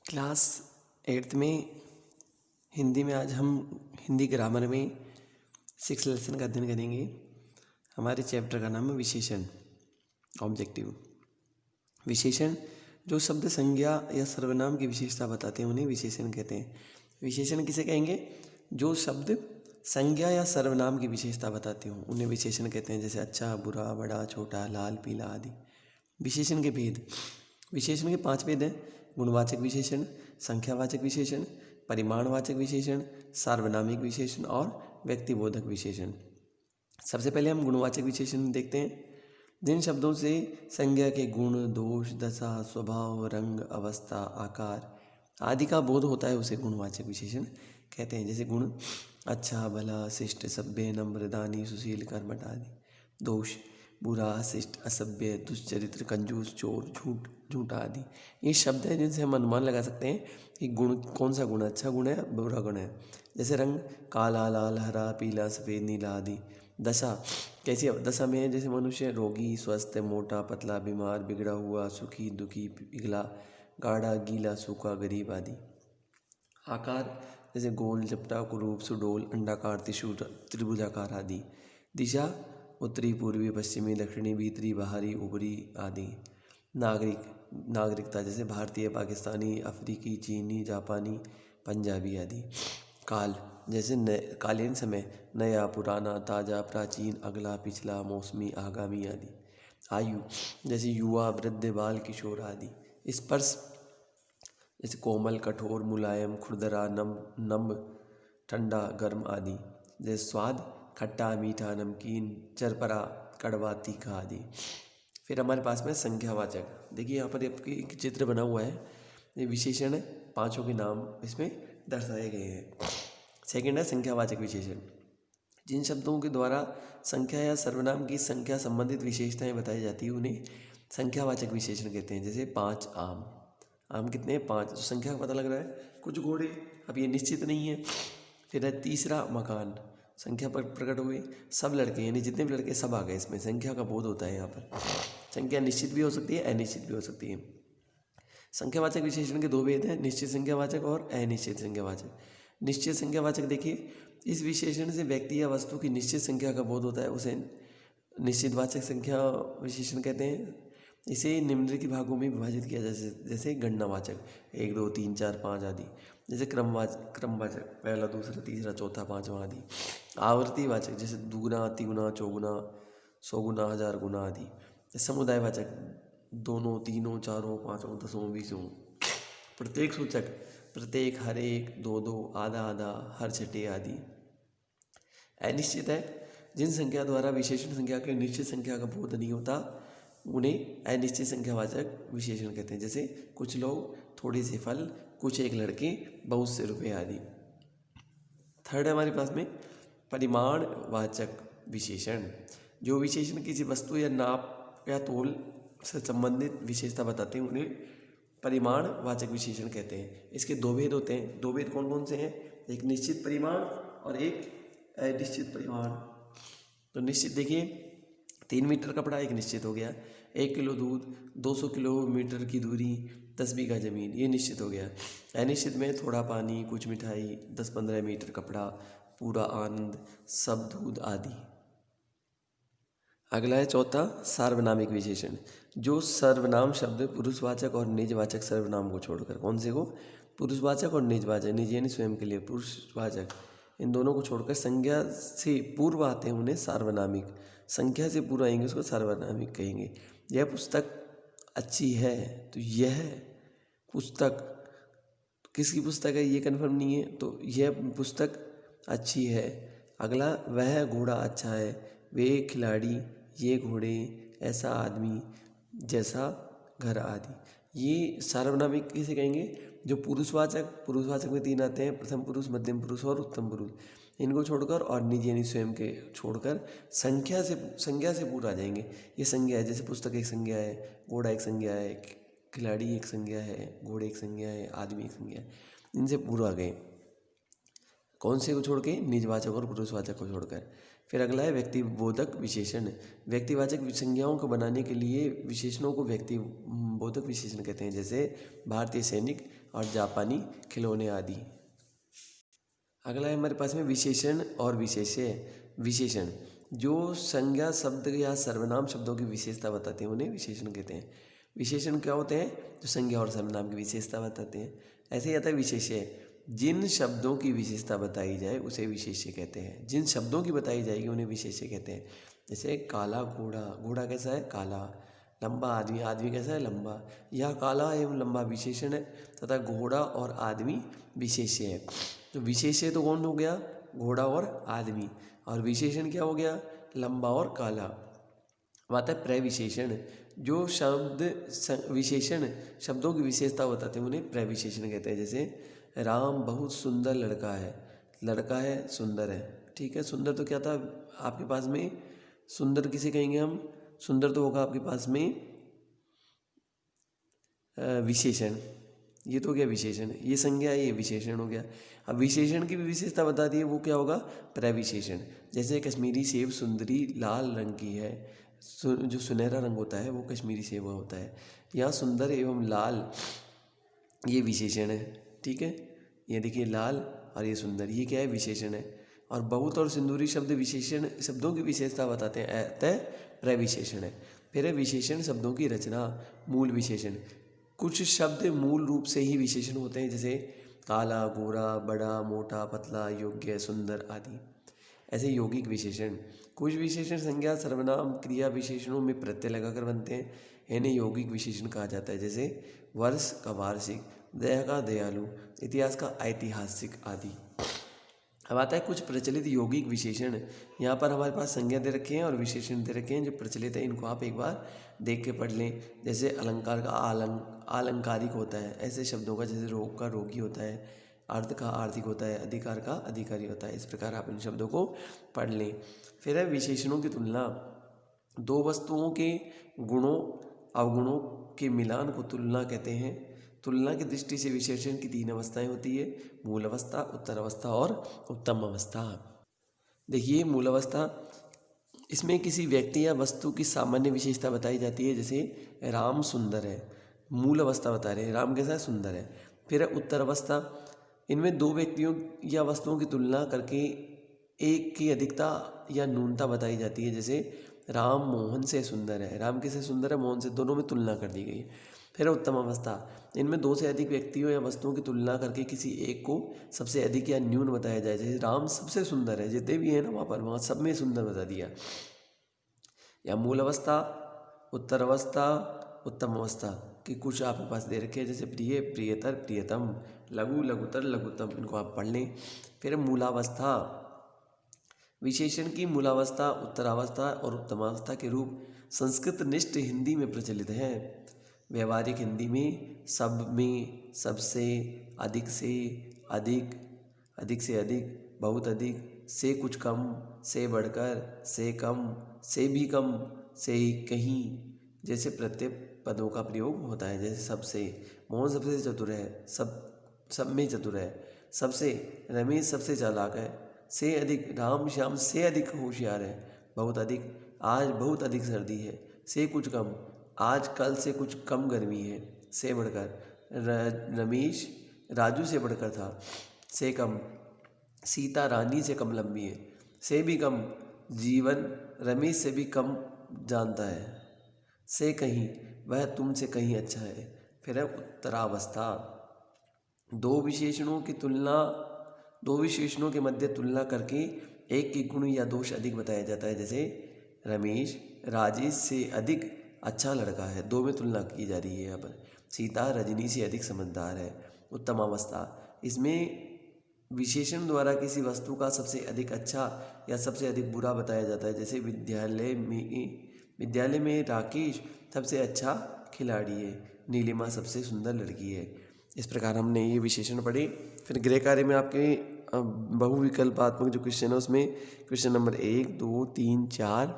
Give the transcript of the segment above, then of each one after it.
Class 8th में हिंदी में आज हम हिंदी ग्रामर में 6 लेसन का अध्ययन करेंगे। हमारे चैप्टर का नाम है विशेषण, ऑब्जेक्टिव। विशेषण जो शब्द संज्ञा या सर्वनाम की विशेषता बताते हैं उन्हें विशेषण कहते हैं। विशेषण किसे कहेंगे? जो शब्द संज्ञा या सर्वनाम की विशेषता बताते हों उन्हें विशेषण कहते हैं। जैसे अच्छा, बुरा, बड़ा, छोटा, लाल, पीला आदि। विशेषण के भेद। विशेषण के 5 भेद हैं: गुणवाचक विशेषण, संख्यावाचक विशेषण, परिमाणवाचक विशेषण, सार्वनामिक विशेषण और व्यक्तिबोधक विशेषण। सबसे पहले हम गुणवाचक विशेषण देखते हैं। जिन शब्दों से संज्ञा के गुण, दोष, दशा, स्वभाव, रंग, अवस्था, आकार आदि का बोध होता है उसे गुणवाचक विशेषण कहते हैं। जैसे गुण: अच्छा, भला, शिष्ट, सभ्य, नम्र, दानी, सुशील, कर्मठ आदि। दोष: बुरा, अशिष्ट, असभ्य, दुष्चरित्र, कंजूस, चोर, झूठा आदि। ये शब्द हैं जिनसे हम अनुमान लगा सकते हैं कि गुण कौन सा गुण अच्छा गुण है, बुरा गुण है। जैसे रंग: काला, लाल, हरा, पीला, सफ़ेद, नीला आदि। दशा: कैसी दशा में है? जैसे मनुष्य रोगी, स्वस्थ, मोटा, पतला, बीमार, बिगड़ा हुआ, सुखी, दुखी, पिघला, गाढ़ा, गीला, सूखा, गरीब आदि। आकार: जैसे गोल, चपटा, कुरूप, सुडौल, अंडाकार, त्रिभुजाकार आदि। दिशा: उत्तरी, पूर्वी, पश्चिमी, दक्षिणी, भीतरी, बाहरी, ऊपरी आदि। नागरिकता: जैसे भारतीय, पाकिस्तानी, अफ्रीकी, चीनी, जापानी, पंजाबी आदि। काल: जैसे कालीन समय, नया, पुराना, ताज़ा, प्राचीन, अगला, पिछला, मौसमी, आगामी आदि। आयु: जैसे युवा, वृद्ध, बाल, किशोर आदि। स्पर्श: जैसे कोमल, कठोर, मुलायम, खुरदरा, नम, ठंडा, गर्म आदि। जैसे स्वाद: खट्टा, मीठा, नमकीन, चरपरा, कड़वा, तीखा आदि। फिर हमारे पास में संख्यावाचक। देखिए यहाँ पर आपकी एक चित्र बना हुआ है। ये विशेषण है, 5 के नाम इसमें दर्शाए गए हैं। सेकंड है संख्यावाचक विशेषण। जिन शब्दों के द्वारा संख्या या सर्वनाम की संख्या संबंधित विशेषताएं बताई जाती है उन्हें संख्यावाचक विशेषण कहते हैं। जैसे 5 आम। आम कितने हैं? 5। तो संख्या का पता लग रहा है। कुछ घोड़े, अब ये निश्चित नहीं है। फिर है तीसरा मकान, संख्या पर प्रकट हो गई। सब लड़के, यानी जितने भी लड़के सब आ गए। इसमें संख्या का बोध होता है। यहाँ पर संख्या निश्चित भी हो सकती है, अनिश्चित भी हो सकती है। संख्यावाचक विशेषण के 2 भेद हैं: निश्चित संख्यावाचक और अनिश्चित संख्यावाचक। निश्चित संख्यावाचक देखिए, इस विशेषण से व्यक्ति या वस्तु की निश्चित संख्या का बोध होता है, उसे निश्चितवाचक संख्या विशेषण कहते हैं। इसे निम्नलिखित भागों में विभाजित किया जा जैसे गणनावाचक 1, 2, 3, 4, 5 आदि। जैसे क्रमवाचक पहला, दूसरा, तीसरा, चौथा, पाँचवा आदि। आवृत्तिवाचक जैसे दुगुना, तिगुना, चौगुना, 100 गुना, 1000 गुना आदि। समुदायवाचक दोनों, तीनों, चारों, पाँचों, 10, 20। प्रत्येक सूचक प्रत्येक, हर एक, 2, आधा आधा, हर छठे आदि। अनिश्चित है जिन संख्या द्वारा विशेषण संख्या के निश्चित संख्या का बोध नहीं होता उन्हें अनिश्चित संख्यावाचक विशेषण कहते हैं। जैसे कुछ लोग, थोड़े से फल, कुछ एक लड़के, बहुत से रुपए आदि। थर्ड है हमारे पास में परिमाणवाचक विशेषण। जो विशेषण किसी वस्तु या नाप या तोल से संबंधित विशेषता बताते हैं उन्हें परिमाणवाचक विशेषण कहते हैं। इसके 2 भेद होते हैं। 2 भेद कौन कौन से हैं? एक निश्चित परिमाण और एक अनिश्चित परिमाण। तो निश्चित देखिए, 3 मीटर कपड़ा एक निश्चित हो गया। 1 किलो दूध, 200 किलोमीटर की दूरी, 10 बीघा जमीन, ये निश्चित हो गया। अनिश्चित में थोड़ा पानी, कुछ मिठाई, 10-15 मीटर कपड़ा, पूरा आनंद, सब दूध आदि। अगला है चौथा सार्वनामिक विशेषण। जो सर्वनाम शब्द पुरुषवाचक और निजवाचक सर्वनाम को छोड़कर, कौन से को? पुरुषवाचक और निजवाचक, निज यानी स्वयं के लिए, पुरुषवाचक, इन दोनों को छोड़कर संज्ञा से पूर्व आते हैं उन्हें सार्वनामिक, संख्या से पूर्व आएंगे उसको सार्वनामिक कहेंगे। यह पुस्तक अच्छी है, तो यह पुस्तक किसकी पुस्तक है ये कन्फर्म नहीं है, तो यह पुस्तक अच्छी है। अगला, वह घोड़ा अच्छा है, वे खिलाड़ी, ये घोड़े, ऐसा आदमी, जैसा घर आदि। ये सार्वनामिक किसे कहेंगे? जो पुरुषवाचक में 3 आते हैं: प्रथम पुरुष, मध्यम पुरुष और उत्तम पुरुष। इनको छोड़कर और निज यानी स्वयं के छोड़कर संख्या से पूरा आ जाएंगे। ये संज्ञा है, जैसे पुस्तक एक संज्ञा है, घोड़ा एक संज्ञा है, खिलाड़ी एक संज्ञा है, घोड़े एक संज्ञा है, आदमी एक संज्ञा है। इनसे पूरा आ गए। कौन से को छोड़ के? निजवाचक और पुरुषवाचक को छोड़कर। फिर अगला है व्यक्तिबोधक विशेषण। व्यक्तिवाचक संज्ञाओं को बनाने के लिए विशेषणों को व्यक्तिबोधक विशेषण कहते हैं। जैसे भारतीय सैनिक, और जापानी खिलौने आदि। अगला है हमारे पास में विशेषण और विशेष्य। विशेषण जो संज्ञा शब्द या सर्वनाम शब्दों की विशेषता बताते हैं उन्हें विशेषण कहते हैं। विशेषण क्या होते हैं? जो संज्ञा और सर्वनाम की विशेषता बताते हैं। ऐसे ही आता है विशेष्य, जिन शब्दों की विशेषता बताई जाए उसे विशेष्य कहते हैं। जिन शब्दों की बताई जाएगी उन्हें विशेष्य कहते हैं। जैसे काला घोड़ा, घोड़ा कैसा है? काला। लंबा आदमी, आदमी कैसा है? लंबा। यह काला एवं लंबा विशेषण है तथा घोड़ा और आदमी विशेष्य है। तो विशेष्य तो कौन हो गया? घोड़ा और आदमी। और विशेषण क्या हो गया? लंबा और काला। अब आता है प्रविशेषण, जो शब्द विशेषण शब्दों की विशेषता बताते हैं उन्हें प्रविशेषण कहते हैं। जैसे राम बहुत सुंदर लड़का है। लड़का है, सुंदर है, ठीक है। सुंदर तो क्या था आपके पास में? सुंदर किसे कहेंगे हम? सुंदर तो होगा आपके पास में विशेषण। ये तो क्या विशेषण, ये संज्ञा, ये विशेषण हो गया। अब विशेषण की भी विशेषता बता दी है, वो क्या होगा? प्रविशेषण। जैसे कश्मीरी सेब सुंदरी लाल रंग की है। जो सुनहरा रंग होता है वो कश्मीरी सेब होता है। यहाँ सुंदर एवं लाल ये विशेषण है, ठीक है। ये देखिए लाल और ये सुंदर, ये क्या है? विशेषण है। और बहुत और सिंदूरी शब्द विशेषण शब्दों की विशेषता बताते हैं, अतः प्रविशेषण है। फिर है विशेषण शब्दों की रचना, मूल विशेषण। कुछ शब्द मूल रूप से ही विशेषण होते हैं, जैसे काला, गोरा, बड़ा, मोटा, पतला, योग्य, सुंदर आदि। ऐसे यौगिक विशेषण। कुछ विशेषण संज्ञा सर्वनाम क्रिया विशेषणों में प्रत्यय लगाकर बनते हैं, इन्हें यौगिक विशेषण कहा जाता है। जैसे वर्ष का वार्षिक, दया का दयालु, इतिहास का ऐतिहासिक आदि। अब आता है कुछ प्रचलित यौगिक विशेषण। यहाँ पर हमारे पास संज्ञा दे रखे हैं और विशेषण दे रखे हैं जो प्रचलित है, इनको आप एक बार देख के पढ़ लें। जैसे अलंकार का आलंकारिक होता है, ऐसे शब्दों का। जैसे रोग का रोगी होता है, अर्थ का आर्थिक होता है, अधिकार का अधिकारी होता है। इस प्रकार आप इन शब्दों को पढ़ लें। फिर है विशेषणों की तुलना। दो वस्तुओं के गुणों अवगुणों के मिलान को तुलना कहते हैं। तुलना की दृष्टि से विशेषण की 3 अवस्थाएं होती है, मूल अवस्था, उत्तर अवस्था और उत्तम अवस्था। देखिए मूल अवस्था, इसमें किसी व्यक्ति या वस्तु की सामान्य विशेषता बताई जाती है। जैसे राम सुंदर है, मूल अवस्था बता रहे हैं, राम कैसा है? सुंदर है। फिर है उत्तर अवस्था, इनमें दो व्यक्तियों या वस्तुओं की तुलना करके एक की अधिकता या न्यूनता बताई जाती है। जैसे राम मोहन से सुंदर है, राम किसे सुंदर है? मोहन से, दोनों में तुलना कर दी गई। फिर उत्तम अवस्था, इनमें 2 से अधिक व्यक्तियों या वस्तुओं की तुलना करके किसी एक को सबसे अधिक या न्यून बताया जाए। जैसे राम सबसे सुंदर है, जितने भी हैं ना वहाँ सब में सुंदर बता दिया। या मूल अवस्था, उत्तर अवस्था, उत्तम अवस्था कि कुछ आपके पास दे रखे हैं, जैसे प्रिय, प्रियतर, प्रियतम, लघु, लघुतर, लघुतम, इनको आप पढ़ लें। फिर मूलावस्था, विशेषण की मूलावस्था, उत्तरावस्था और उत्तमावस्था के रूप संस्कृत निष्ठ हिंदी में प्रचलित है। व्यवहारिक हिंदी में सब में, सबसे, अधिक से अधिक, अधिक से अधिक, बहुत अधिक, से कुछ कम, से बढ़कर, से कम, से भी कम, से कहीं जैसे प्रत्यय पदों का प्रयोग होता है। जैसे सबसे, मोहन सबसे चतुर है, सब में चतुर है। सबसे, रमेश सबसे चालाक है। से अधिक, राम श्याम से अधिक होशियार है। बहुत अधिक, आज बहुत अधिक सर्दी है। से कुछ कम, आज कल से कुछ कम गर्मी है। से बढ़कर, रमेश राजू से बढ़कर था। से कम, सीता रानी से कम लंबी है। से भी कम, जीवन रमेश से भी कम जानता है। से कहीं, वह तुमसे कहीं अच्छा है। फिर है उत्तरावस्था, दो विशेषणों के मध्य तुलना करके एक के गुण या दोष अधिक बताया जाता है। जैसे रमेश राजेश से अधिक अच्छा लड़का है, 2 में तुलना की जा रही है यहाँ पर। सीता रजनी से अधिक समझदार है। उत्तम अवस्था, इसमें विशेषण द्वारा किसी वस्तु का सबसे अधिक अच्छा या सबसे अधिक बुरा बताया जाता है। जैसे विद्यालय में राकेश सबसे अच्छा खिलाड़ी है, नीलिमा सबसे सुंदर लड़की है। इस प्रकार हमने ये विशेषण पढ़े। फिर गृह कार्य में आपके बहुविकल्पात्मक जो क्वेश्चन है उसमें क्वेश्चन नंबर 1, 2, 3, 4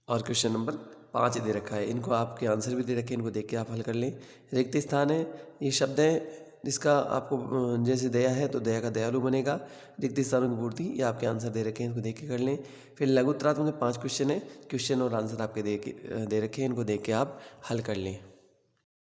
और क्वेश्चन नंबर 5 दे रखा है। इनको आपके आंसर भी दे रखे हैं, इनको देख के आप हल कर लें। रिक्त स्थान है, ये शब्द है जिसका आपको जैसे दया है तो दया का दयालु बनेगा। रिक्त स्थानों की पूर्ति, ये आपके आंसर दे रखे हैं, इनको देख के कर लें। फिर लघुत्तरात्मक 5 क्वेश्चन है, क्वेश्चन और आंसर आपके दे रखे हैं, इनको देख के आप हल कर लें।